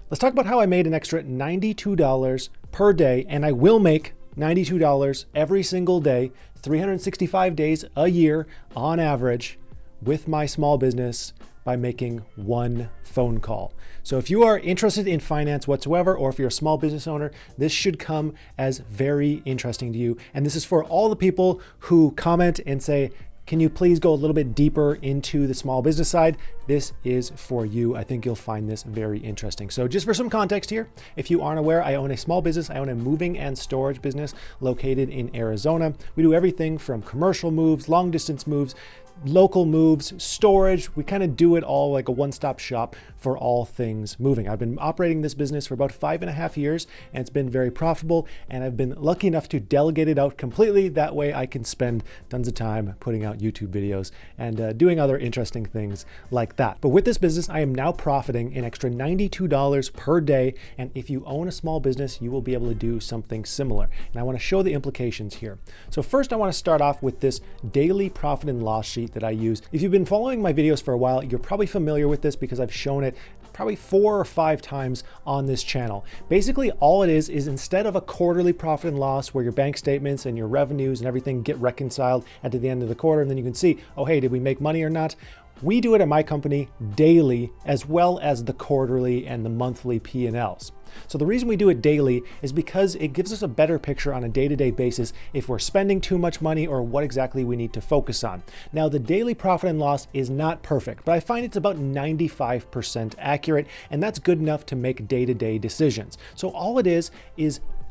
Let's talk about how I made an extra $92 per day, and I will make $92 every single day, 365 days a year on average with my small business by making one phone call. So if you are interested in finance whatsoever, or if you're a small business owner, this should come as very interesting to you. And this is for all the people who comment and say, can you please go a little bit deeper into the small business side? This is for you. I think you'll find this very interesting. So just for some context here, if you aren't aware, I own a small business. I own a moving and storage business located in Arizona. We do everything from commercial moves, long distance moves, local moves, storage. We kind of do it all like a one-stop shop for all things moving. I've been operating this business for about 5.5 years, and it's been very profitable, and I've been lucky enough to delegate it out completely. That way I can spend tons of time putting out YouTube videos and doing other interesting things like that. But with this business, I am now profiting an extra $92 per day, and if you own a small business, you will be able to do something similar. And I want to show the implications here. So first, I want to start off with this daily profit and loss sheet that I use. If you've been following my videos for a while, you're probably familiar with this because I've shown it probably 4 or 5 times on this channel. Basically, all it is instead of a quarterly profit and loss where your bank statements and your revenues and everything get reconciled at the end of the quarter, and then you can see, oh, hey, did we make money or not? We do it at my company daily, as well as the quarterly and the monthly P&Ls. So the reason we do it daily is because it gives us a better picture on a day-to-day basis if we're spending too much money or what exactly we need to focus on. Now, the daily profit and loss is not perfect, but I find it's about 95% accurate, and that's good enough to make day-to-day decisions. So all it is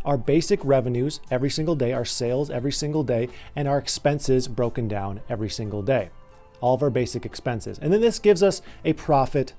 our basic revenues every single day, our sales every single day, and our expenses broken down every single day. All of our basic expenses. And then this gives us a profit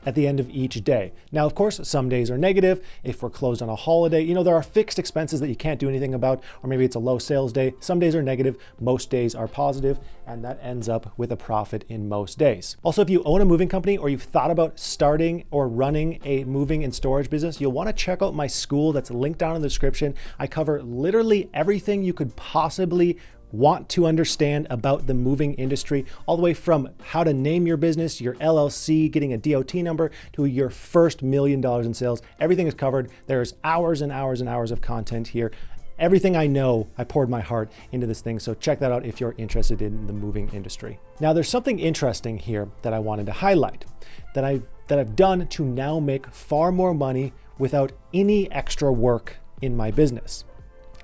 at the end of each day. Now, of course, some days are negative. If we're closed on a holiday, there are fixed expenses that you can't do anything about, or maybe it's a low sales day. Some days are negative, most days are positive, and that ends up with a profit in most days. Also, if you own a moving company or you've thought about starting or running a moving and storage business, you'll want to check out my school that's linked down in the description. I cover literally everything you could possibly want to understand about the moving industry, all the way from how to name your business, your LLC, getting a DOT number, to your first $1 million in sales. Everything is covered. There's hours and hours and hours of content here. Everything I know, I poured my heart into this thing. So check that out if you're interested in the moving industry. Now, there's something interesting here that I wanted to highlight that I've done to now make far more money without any extra work in my business.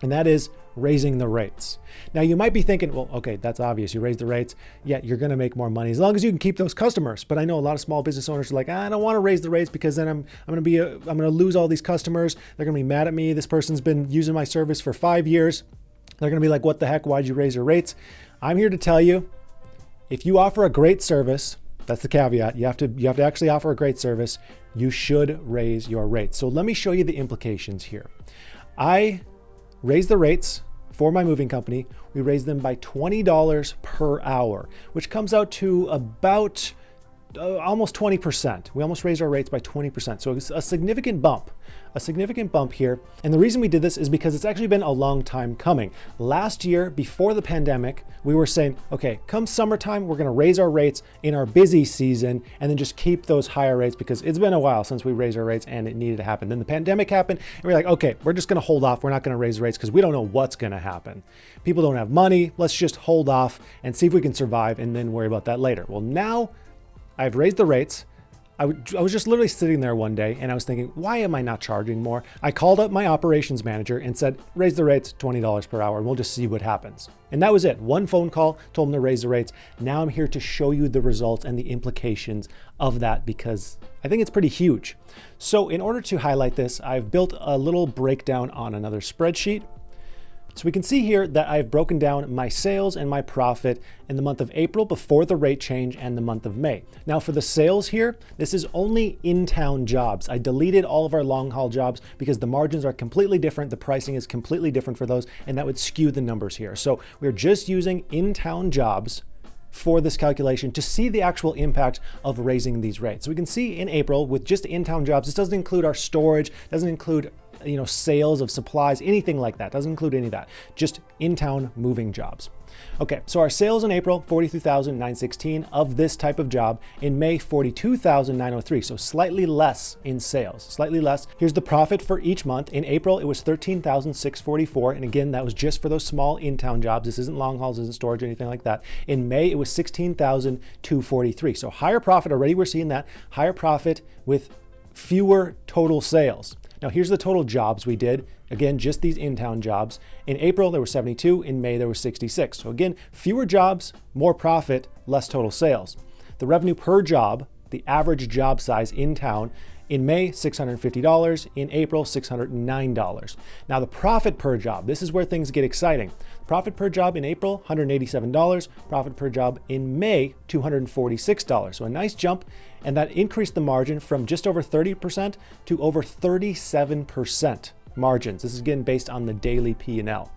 And that is raising the rates. Now, you might be thinking, well, okay, that's obvious. You raise the rates, yeah, you're going to make more money as long as you can keep those customers. But I know a lot of small business owners are like, I don't want to raise the rates because then I'm going to lose all these customers. They're going to be mad at me. This person's been using my service for 5 years. They're going to be like, what the heck? Why'd you raise your rates? I'm here to tell you, if you offer a great service, that's the caveat. You have to actually offer a great service. You should raise your rates. So let me show you the implications here. I raise the rates for my moving company. We raise them by $20 per hour, which comes out to about almost 20%. We almost raised our rates by 20%. So it's a significant bump here. And the reason we did this is because it's actually been a long time coming. Last year, before the pandemic, we were saying, okay, come summertime, we're going to raise our rates in our busy season and then just keep those higher rates because it's been a while since we raised our rates and it needed to happen. Then the pandemic happened and we're like, okay, we're just going to hold off. We're not going to raise rates because we don't know what's going to happen. People don't have money. Let's just hold off and see if we can survive and then worry about that later. Well, now I've raised the rates. I was just literally sitting there one day and I was thinking, why am I not charging more? I called up my operations manager and said, raise the rates $20 per hour and we'll just see what happens. And that was it. One phone call told them to raise the rates. Now I'm here to show you the results and the implications of that because I think it's pretty huge. So in order to highlight this, I've built a little breakdown on another spreadsheet. So we can see here that I've broken down my sales and my profit in the month of April before the rate change and the month of May. Now for the sales here, this is only in-town jobs. I deleted all of our long-haul jobs because the margins are completely different. The pricing is completely different for those, and that would skew the numbers here. So we're just using in-town jobs for this calculation to see the actual impact of raising these rates. So we can see in April with just in-town jobs, this doesn't include our storage, doesn't include sales of supplies, anything like that. Doesn't include any of that. Just in-town moving jobs. Okay, so our sales in April, 43,916 of this type of job. In May, 42,903, so slightly less in sales, slightly less. Here's the profit for each month. In April, it was 13,644, and again, that was just for those small in-town jobs. This isn't long hauls, isn't storage, or anything like that. In May, it was 16,243, so higher profit already. We're seeing that higher profit with fewer total sales. Now here's the total jobs we did. Again, just these in-town jobs. In April, there were 72. In May, there were 66. So again, fewer jobs, more profit, less total sales. The revenue per job, the average job size in town, in May, $650. In April, $609. Now the profit per job, this is where things get exciting. Profit per job in April, $187. Profit per job in May, $246. So a nice jump, and that increased the margin from just over 30% to over 37% margins. This is again based on the daily P&L.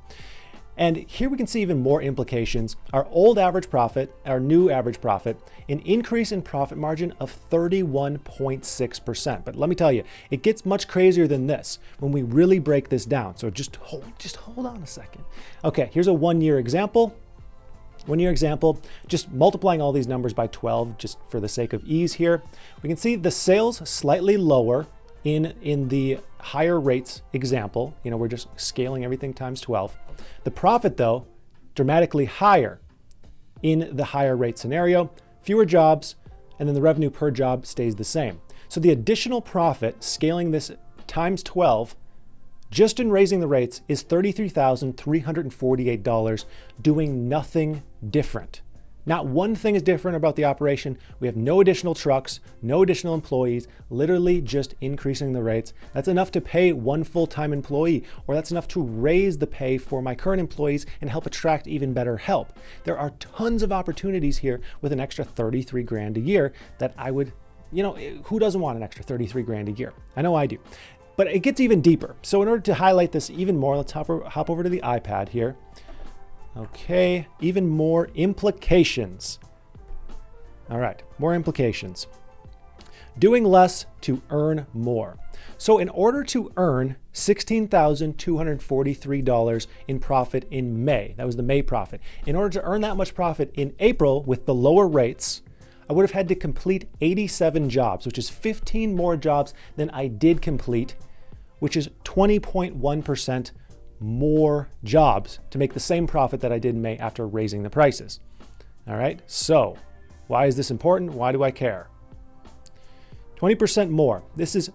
And here we can see even more implications. Our old average profit, our new average profit, an increase in profit margin of 31.6%. But let me tell you, it gets much crazier than this when we really break this down. So just hold on a second. Okay, here's a one-year example. One-year example, just multiplying all these numbers by 12, just for the sake of ease here. We can see the sales slightly lower in the higher rates example. We're just scaling everything times 12. The profit, though, dramatically higher in the higher rate scenario, fewer jobs, and then the revenue per job stays the same. So the additional profit, scaling this times 12, just in raising the rates, is $33,348, doing nothing different. Not one thing is different about the operation. We have no additional trucks, no additional employees, literally just increasing the rates. That's enough to pay one full-time employee, or that's enough to raise the pay for my current employees and help attract even better help. There are tons of opportunities here with an extra 33 grand a year that I would, who doesn't want an extra 33 grand a year? I know I do. But it gets even deeper. So in order to highlight this even more, let's hop over to the iPad here. Okay, even more implications. All right, more implications. Doing less to earn more. So in order to earn $16,243 in profit in May, that was the May profit. In order to earn that much profit in April with the lower rates, I would have had to complete 87 jobs, which is 15 more jobs than I did complete, which is 20.1% more jobs to make the same profit that I did in May after raising the prices. All right, so why is this important? Why do I care? 20% more. This is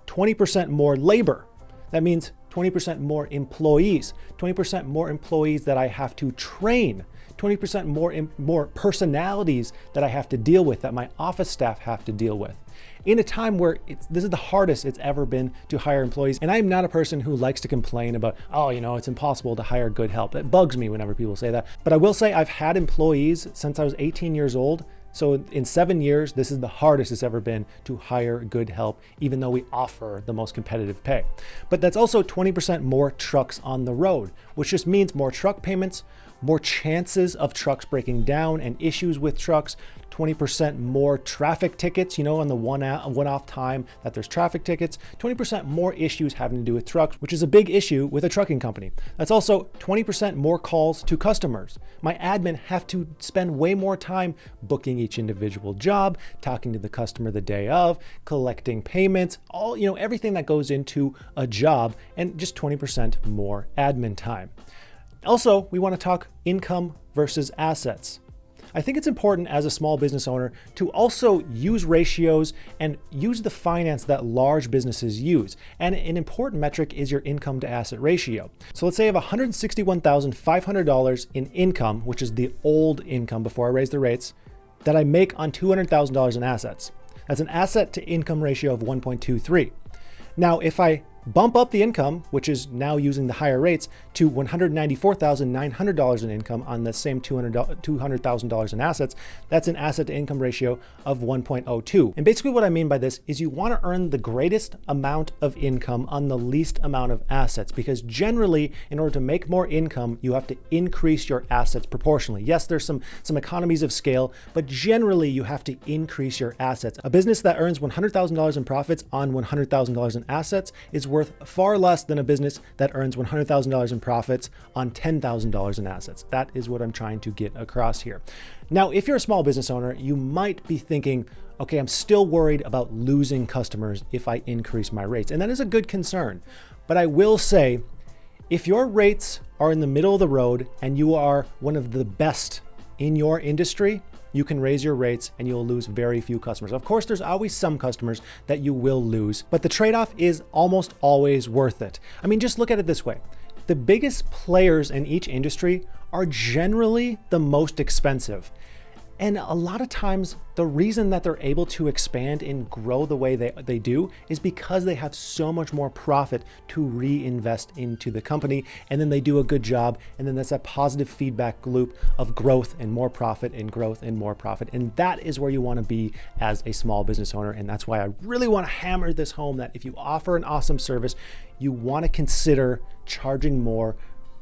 20% more labor. That means 20% more employees, 20% more employees that I have to train, 20% more personalities that I have to deal with, that my office staff have to deal with. In a time where this is the hardest it's ever been to hire employees. And I'm not a person who likes to complain about, it's impossible to hire good help. It bugs me whenever people say that. But I will say I've had employees since I was 18 years old. So in 7 years, this is the hardest it's ever been to hire good help, even though we offer the most competitive pay. But that's also 20% more trucks on the road, which just means more truck payments, more chances of trucks breaking down and issues with trucks, 20% more traffic tickets, on the one-off time that there's traffic tickets, 20% more issues having to do with trucks, which is a big issue with a trucking company. That's also 20% more calls to customers. My admin have to spend way more time booking each individual job, talking to the customer the day of, collecting payments, everything that goes into a job, and just 20% more admin time. Also, we want to talk income versus assets. I think it's important as a small business owner to also use ratios and use the finance that large businesses use. And an important metric is your income to asset ratio. So let's say I have $161,500 in income, which is the old income before I raise the rates, that I make on $200,000 in assets. That's an asset to income ratio of 1.23. Now, if I bump up the income, which is now using the higher rates, to $194,900 in income on the same $200,000 in assets, that's an asset to income ratio of 1.02. And basically what I mean by this is you want to earn the greatest amount of income on the least amount of assets, because generally, in order to make more income, you have to increase your assets proportionally. Yes, there's some economies of scale, but generally you have to increase your assets. A business that earns $100,000 in profits on $100,000 in assets is worth worth far less than a business that earns $100,000 in profits on $10,000 in assets. That is what I'm trying to get across here. Now, if you're a small business owner, you might be thinking, okay, I'm still worried about losing customers if I increase my rates. And that is a good concern. But I will say, if your rates are in the middle of the road and you are one of the best in your industry, you can raise your rates and you'll lose very few customers. Of course, there's always some customers that you will lose, but the trade-off is almost always worth it. I mean, just look at it this way. The biggest players in each industry are generally the most expensive. And a lot of times, the reason that they're able to expand and grow the way they do is because they have so much more profit to reinvest into the company. And then they do a good job. And then that's a positive feedback loop of growth and more profit and growth and more profit. And that is where you want to be as a small business owner. And that's why I really want to hammer this home, that if you offer an awesome service, you want to consider charging more,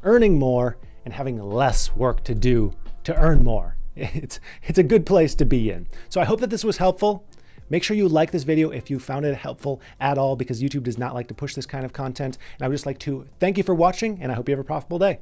earning more, and having less work to do to earn more. It's a good place to be in. So I hope that this was helpful. Make sure you like this video if you found it helpful at all, because YouTube does not like to push this kind of content. And I would just like to thank you for watching, and I hope you have a profitable day.